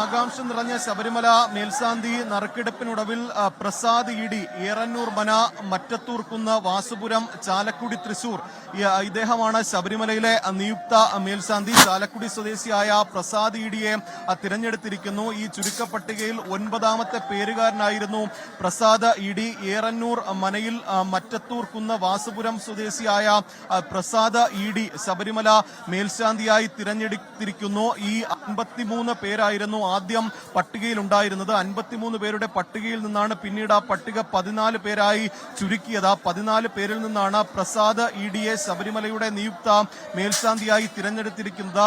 ആകാംക്ഷ നിറഞ്ഞ ശബരിമല മേൽശാന്തി നറുക്കെടുപ്പിനൊടുവിൽ പ്രസാദ് ഇഡി ഏറന്നൂർ മന മറ്റത്തൂർ കുന്ന് വാസുപുരം ചാലക്കുടി തൃശൂർ ഇദ്ദേഹമാണ് ശബരിമലയിലെ നിയുക്ത മേൽശാന്തി. ചാലക്കുടി സ്വദേശിയായ പ്രസാദ് ഇഡിയെ തിരഞ്ഞെടുത്തിരിക്കുന്നു. ഈ ചുരുക്കപ്പട്ടികയിൽ 9ാമത്തെ പേരുകാരനായിരുന്നു പ്രസാദ് ഇഡി. ഏറന്നൂർ മനയിൽ മറ്റത്തൂർ കുന്ന് വാസുപുരം സ്വദേശിയായ പ്രസാദ് ഇഡി ശബരിമല മേൽശാന്തിയായി തിരഞ്ഞെടുത്തിരിക്കുന്നു. ഈ 53 പേരായിരുന്നു ആദ്യം പട്ടികയിൽ ഉണ്ടായിരുന്നത്. 53 പേരുടെ പട്ടികയിൽ നിന്നാണ് പിന്നീട് ആ പട്ടിക 14 പേരായി ചുരുക്കിയത്. 14 പേരിൽ നിന്നാണ് പ്രസാദ് ഇഡിയെ ശബരിമലയുടെ നിയുക്ത മേൽശാന്തിയായി തിരഞ്ഞെടുത്തിരിക്കുന്നത്.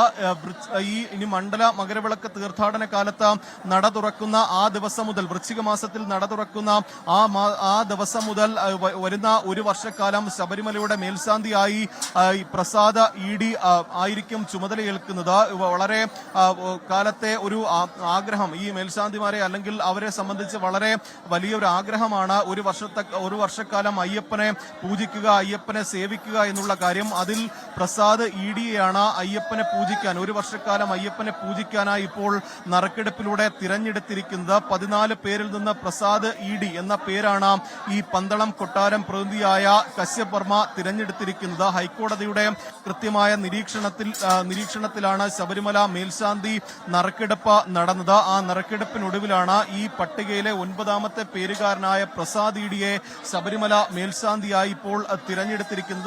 ഇനി മണ്ഡല മകരവിളക്ക് തീർത്ഥാടന കാലത്ത് നട തുറക്കുന്ന ആ ദിവസം മുതൽ, വൃശ്ചിക മാസത്തിൽ നട തുറക്കുന്ന ആ ദിവസം മുതൽ വരുന്ന ഒരു വർഷക്കാലം ശബരിമലയുടെ മേൽശാന്തിയായി പ്രസാദ് ഇഡി ആയിരിക്കും ചുമതലയേൽക്കുന്നത്. വളരെ കാലത്തെ ഒരു ആഗ്രഹം ഈ മേൽശാന്തിമാരെ അല്ലെങ്കിൽ അവരെ സംബന്ധിച്ച് വളരെ വലിയൊരു ആഗ്രഹമാണ് ഒരു വർഷക്കാലം അയ്യപ്പനെ പൂജിക്കുക, അയ്യപ്പനെ സേവിക്കുക എന്നുള്ള കാര്യം. അതിൽ പ്രസാദ് ഇഡിയെയാണ് അയ്യപ്പനെ പൂജിക്കാൻ, ഒരു വർഷക്കാലം അയ്യപ്പനെ പൂജിക്കാനായി ഇപ്പോൾ നറുക്കെടുപ്പിലൂടെ തിരഞ്ഞെടുത്തിരിക്കുന്നത്. 14 പേരിൽ നിന്ന് പ്രസാദ് ഇഡി എന്ന പേരാണ് ഈ പന്തളം കൊട്ടാരം പ്രതിനിധിയായ കശ്യപ് വർമ്മ തിരഞ്ഞെടുത്തിരിക്കുന്നത്. ഹൈക്കോടതിയുടെ കൃത്യമായ നിരീക്ഷണത്തിലാണ് ശബരിമല മേൽശാന്തി നറുക്കെടുപ്പ് നടന്നത്. ആ നറുക്കെടുപ്പിനൊടുവിലാണ് ഈ പട്ടികയിലെ 9ാമത്തെ പേരുകാരനായ പ്രസാദ് ഇഡിയെ ശബരിമല മേൽശാന്തിയായി ഇപ്പോൾ തിരഞ്ഞെടുത്തിരിക്കുന്നത്.